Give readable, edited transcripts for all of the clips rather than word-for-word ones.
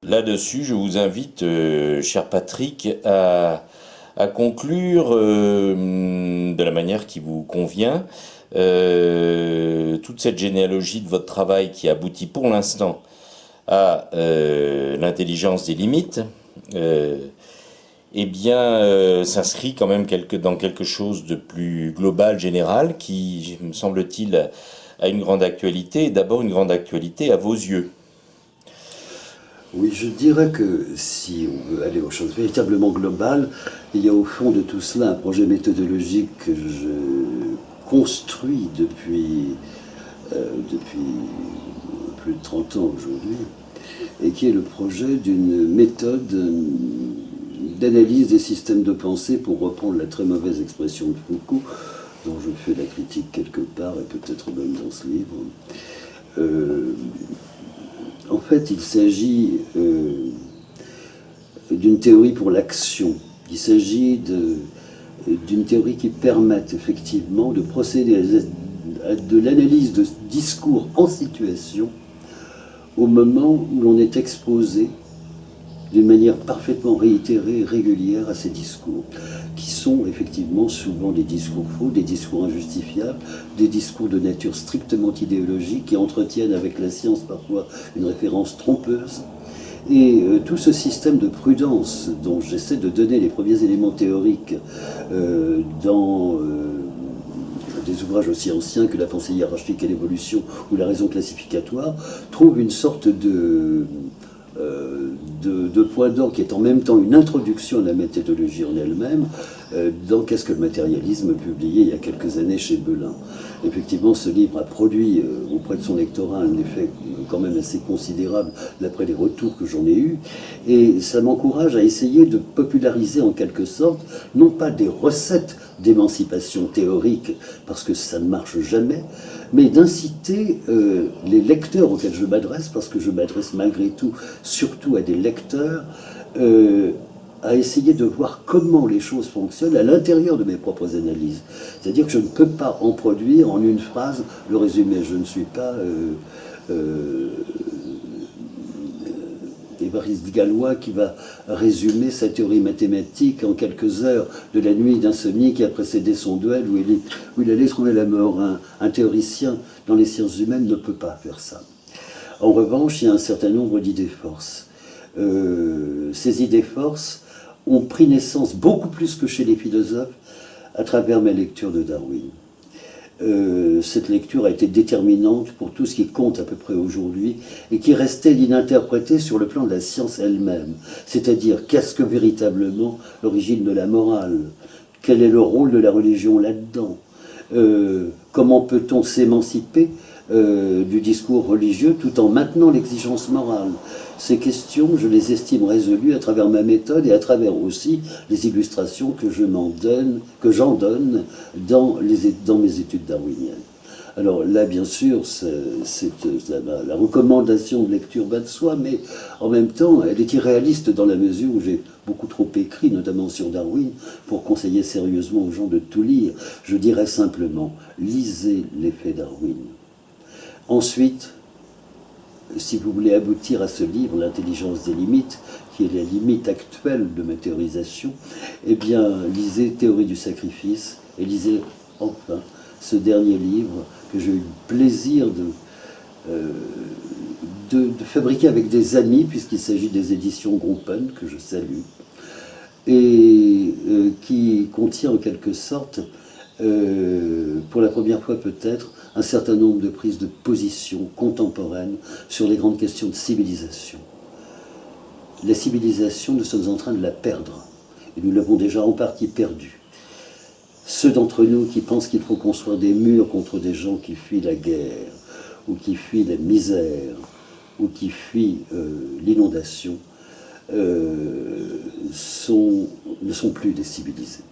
Là-dessus, je vous invite, cher Patrick, à conclure de la manière qui vous convient toute cette généalogie de votre travail qui aboutit pour l'instant à l'intelligence des limites, euh, s'inscrit quand même dans quelque chose de plus global, général, qui, me semble-t-il, a une grande actualité, et d'abord une grande actualité à vos yeux. Oui, je dirais que si on veut aller aux choses véritablement globales, il y a au fond de tout cela un projet méthodologique que je construis depuis plus de 30 ans aujourd'hui, et qui est le projet d'une méthode d'analyse des systèmes de pensée, pour reprendre la très mauvaise expression de Foucault, dont je fais la critique quelque part, et peut-être même dans ce livre. Euh, En fait, il s'agit d'une théorie pour l'action. Il s'agit d'une théorie qui permette effectivement de procéder à de l'analyse de discours en situation au moment où l'on est exposé d'une manière parfaitement réitérée et régulière à ces discours, qui sont effectivement souvent des discours faux, des discours injustifiables, des discours de nature strictement idéologique, qui entretiennent avec la science parfois une référence trompeuse. Et tout ce système de prudence dont j'essaie de donner les premiers éléments théoriques dans des ouvrages aussi anciens que La pensée hiérarchique et l'évolution ou La raison classificatoire, trouve une sorte de point d'or qui est en même temps une introduction à la méthodologie en elle-même, dans Qu'est-ce que le matérialisme, publié il y a quelques années chez Belin. Effectivement, ce livre a produit auprès de son lectorat un effet quand même assez considérable d'après les retours que j'en ai eus, et ça m'encourage à essayer de populariser en quelque sorte, non pas des recettes d'émancipation théorique, parce que ça ne marche jamais, mais d'inciter les lecteurs auxquels je m'adresse, parce que je m'adresse malgré tout surtout à des lecteurs, à essayer de voir comment les choses fonctionnent à l'intérieur de mes propres analyses. C'est-à-dire que je ne peux pas en produire en une phrase le résumé. Je ne suis pas Évariste Galois qui va résumer sa théorie mathématique en quelques heures de la nuit d'insomnie qui a précédé son duel où il allait trouver la mort. Un théoricien dans les sciences humaines ne peut pas faire ça. En revanche, il y a un certain nombre d'idées-forces. Ces idées-forces ont pris naissance beaucoup plus que chez les philosophes à travers ma lecture de Darwin. Cette lecture a été déterminante pour tout ce qui compte à peu près aujourd'hui et qui restait ininterprété sur le plan de la science elle-même. C'est-à-dire, qu'est-ce que véritablement l'origine de la morale? Quel est le rôle de la religion là-dedans? Comment peut-on s'émanciper du discours religieux tout en maintenant l'exigence morale? Ces questions, je les estime résolues à travers ma méthode et à travers aussi les illustrations que j'en donne dans mes études darwiniennes. Alors là, bien sûr, la recommandation de lecture va de soi, mais en même temps, elle est irréaliste dans la mesure où j'ai beaucoup trop écrit, notamment sur Darwin, pour conseiller sérieusement aux gens de tout lire. Je dirais simplement, lisez l'effet Darwin. Ensuite, si vous voulez aboutir à ce livre, L'intelligence des limites, qui est la limite actuelle de ma théorisation, eh bien, lisez Théorie du sacrifice et lisez enfin ce dernier livre que j'ai eu le plaisir de fabriquer avec des amis, puisqu'il s'agit des éditions Groupen, que je salue, et qui contient en quelque sorte, pour la première fois peut-être, un certain nombre de prises de position contemporaines sur les grandes questions de civilisation. La civilisation, nous sommes en train de la perdre, et nous l'avons déjà en partie perdue. Ceux d'entre nous qui pensent qu'il faut construire des murs contre des gens qui fuient la guerre, ou qui fuient la misère, ou qui fuient l'inondation, ne sont plus des civilisés.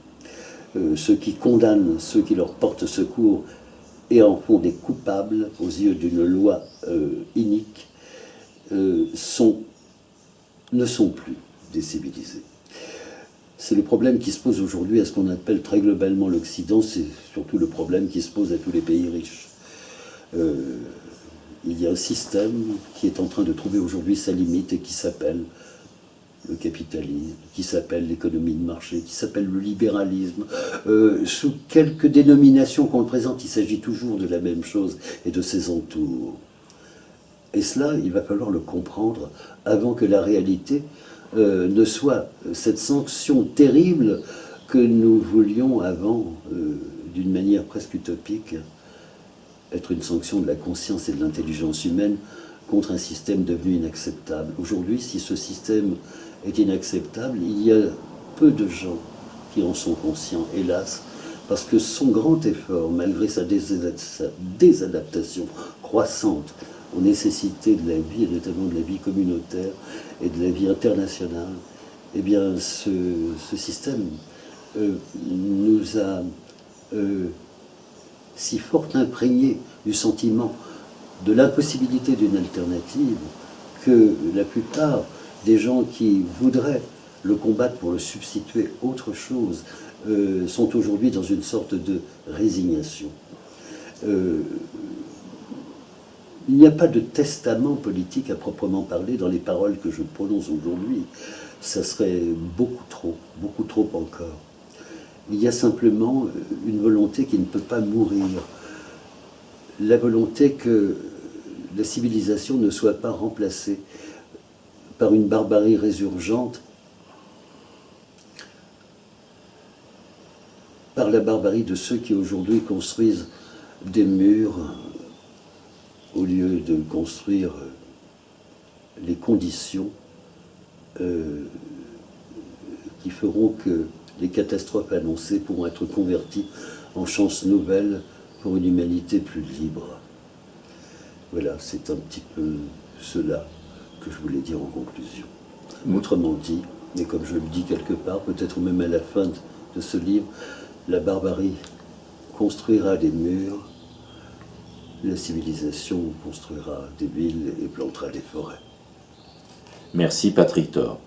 Ceux qui condamnent ceux qui leur portent secours et en font des coupables aux yeux d'une loi inique, ne sont plus des civilisés. C'est le problème qui se pose aujourd'hui à ce qu'on appelle très globalement l'Occident, c'est surtout le problème qui se pose à tous les pays riches. il y a un système qui est en train de trouver aujourd'hui sa limite et qui s'appelle le capitalisme, qui s'appelle l'économie de marché, qui s'appelle le libéralisme. Sous quelques dénominations qu'on le présente, il s'agit toujours de la même chose et de ses entours. Et cela, il va falloir le comprendre avant que la réalité ne soit cette sanction terrible que nous voulions avant, d'une manière presque utopique, être une sanction de la conscience et de l'intelligence humaine contre un système devenu inacceptable. Aujourd'hui, si ce système est inacceptable, il y a peu de gens qui en sont conscients, hélas, parce que son grand effort, malgré sa désadaptation croissante aux nécessités de la vie, et notamment de la vie communautaire et de la vie internationale, eh bien, ce système nous a si fort imprégné du sentiment de l'impossibilité d'une alternative que la plupart des gens qui voudraient le combattre pour le substituer autre chose sont aujourd'hui dans une sorte de résignation. Il n'y a pas de testament politique à proprement parler dans les paroles que je prononce aujourd'hui. Ça serait beaucoup trop encore. Il y a simplement une volonté qui ne peut pas mourir. La volonté que la civilisation ne soit pas remplacée par une barbarie résurgente, par la barbarie de ceux qui aujourd'hui construisent des murs au lieu de construire les conditions qui feront que les catastrophes annoncées pourront être converties en chances nouvelles pour une humanité plus libre. Voilà, c'est un petit peu cela que je voulais dire en conclusion. Autrement dit, et comme je le dis quelque part, peut-être même à la fin de ce livre, la barbarie construira des murs, la civilisation construira des villes et plantera des forêts. Merci Patrick Thor.